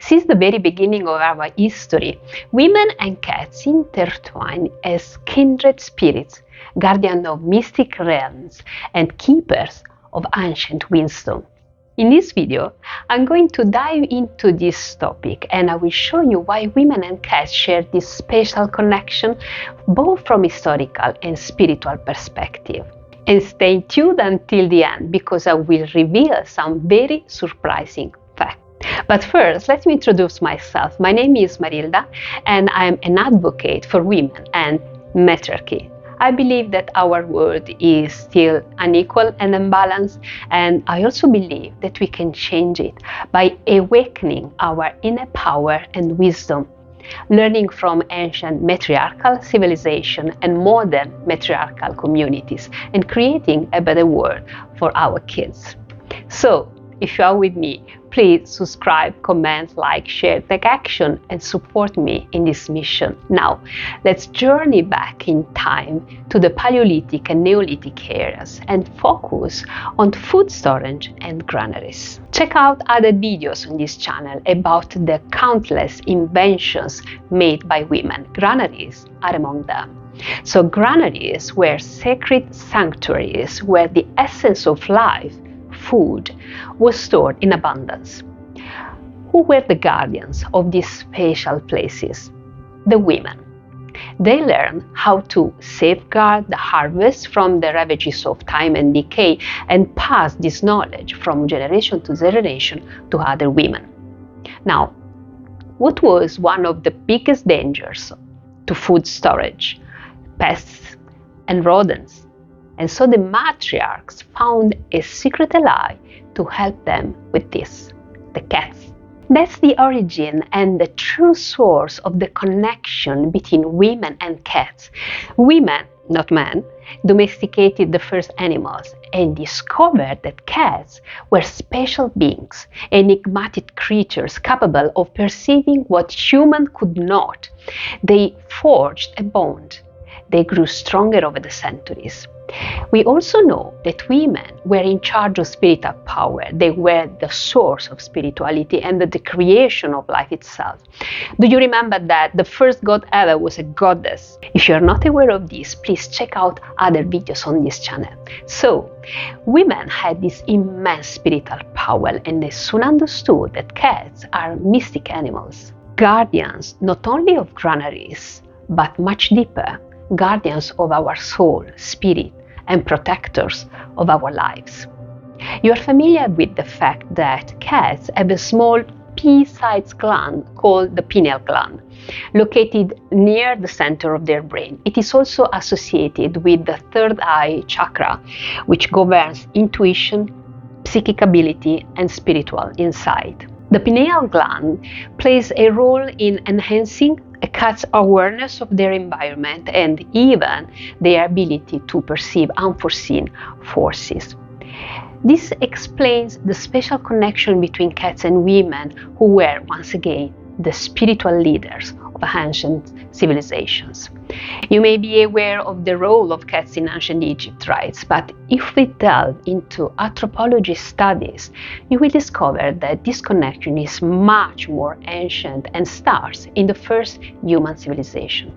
Since the very beginning of our history, women and cats intertwine as kindred spirits, guardians of mystic realms and keepers of ancient wisdom. In this video, I'm going to dive into this topic and I will show you why women and cats share this special connection both from historical and spiritual perspective. And stay tuned until the end because I will reveal some very surprising facts. But first, let me introduce myself. My name is Marilda and I'm an advocate for women and matriarchy. I believe that our world is still unequal and unbalanced, and I also believe that we can change it by awakening our inner power and wisdom, learning from ancient matriarchal civilization and modern matriarchal communities, and creating a better world for our kids. So, if you are with me, please subscribe, comment, like, share, take action, and support me in this mission. Now, let's journey back in time to the Paleolithic and Neolithic eras and focus on food storage and granaries. Check out other videos on this channel about the countless inventions made by women. Granaries are among them. So granaries were sacred sanctuaries where the essence of life, food, was stored in abundance. Who were the guardians of these special places? The women. They learned how to safeguard the harvest from the ravages of time and decay and pass this knowledge from generation to generation to other women. Now, what was one of the biggest dangers to food storage? Pests and rodents. And so the matriarchs found a secret ally to help them with this, the cats. That's the origin and the true source of the connection between women and cats. Women, not men, domesticated the first animals and discovered that cats were special beings, enigmatic creatures capable of perceiving what humans could not. They forged a bond. They grew stronger over the centuries. We also know that women were in charge of spiritual power. They were the source of spirituality and the creation of life itself. Do you remember that the first god ever was a goddess? If you're not aware of this, please check out other videos on this channel. So, women had this immense spiritual power and they soon understood that cats are mystic animals, guardians not only of granaries, but much deeper, guardians of our soul, spirit, and protectors of our lives. You are familiar with the fact that cats have a small pea-sized gland called the pineal gland, located near the center of their brain. It is also associated with the third eye chakra, which governs intuition, psychic ability, and spiritual insight. The pineal gland plays a role in enhancing a cat's awareness of their environment and even their ability to perceive unforeseen forces. This explains the special connection between cats and women who were, once again, the spiritual leaders of ancient civilizations. You may be aware of the role of cats in ancient Egypt, right? But if we delve into anthropology studies, you will discover that this connection is much more ancient and starts in the first human civilization.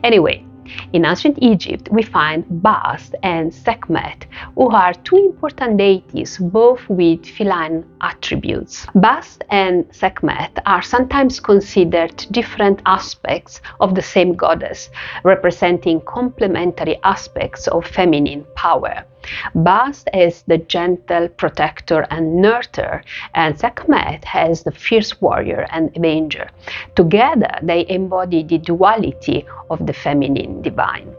Anyway, in ancient Egypt, we find Bast and Sekhmet, who are two important deities, both with feline attributes. Bast and Sekhmet are sometimes considered different aspects of the same goddess, representing complementary aspects of feminine power. Bast as the gentle protector and nurturer, and Sekhmet as the fierce warrior and avenger. Together, they embody the duality of the feminine divine.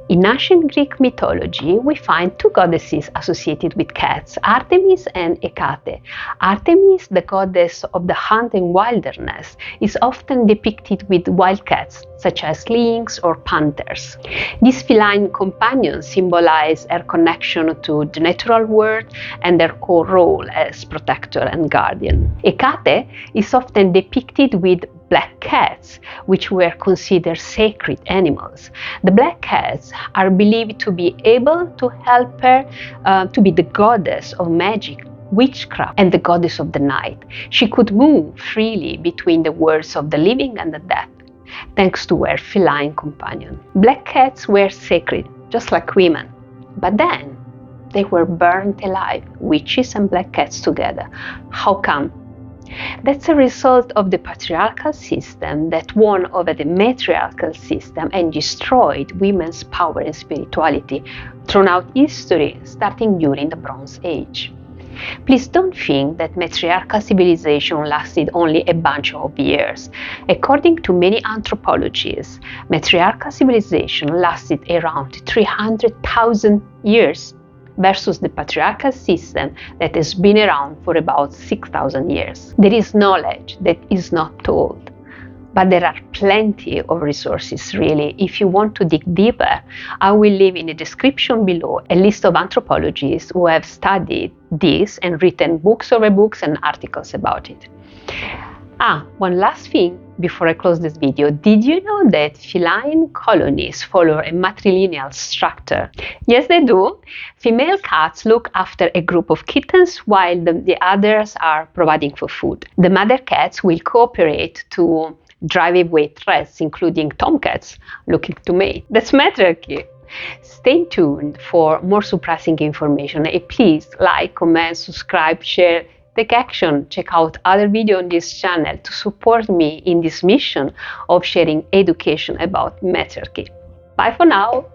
In ancient Greek mythology, we find two goddesses associated with cats, Artemis and Hecate. Artemis, the goddess of the hunt and wilderness, is often depicted with wild cats, such as lynx or panthers. These feline companions symbolize her connection to the natural world and their core role as protector and guardian. Hecate is often depicted with black cats, which were considered sacred animals. The black cats are believed to be able to help her to be the goddess of magic, witchcraft, and the goddess of the night. She could move freely between the worlds of the living and the dead, thanks to her feline companion. Black cats were sacred, just like women. But then, they were burnt alive, witches and black cats together. How come? That's a result of the patriarchal system that won over the matriarchal system and destroyed women's power and spirituality throughout history, starting during the Bronze Age. Please don't think that matriarchal civilization lasted only a bunch of years. According to many anthropologists, matriarchal civilization lasted around 300,000 years versus the patriarchal system that has been around for about 6,000 years. There is knowledge that is not told, but there are plenty of resources really. If you want to dig deeper, I will leave in the description below a list of anthropologists who have studied this and written books over books and articles about it. One last thing before I close this video. Did you know that feline colonies follow a matrilineal structure? Yes, they do. Female cats look after a group of kittens while the others are providing for food. The mother cats will cooperate to drive away threats, including tomcats looking to mate. That's matriarchy. Stay tuned for more surprising information, and please like, comment, subscribe, share, take action. Check out other videos on this channel to support me in this mission of sharing education about matriarchy. Bye for now.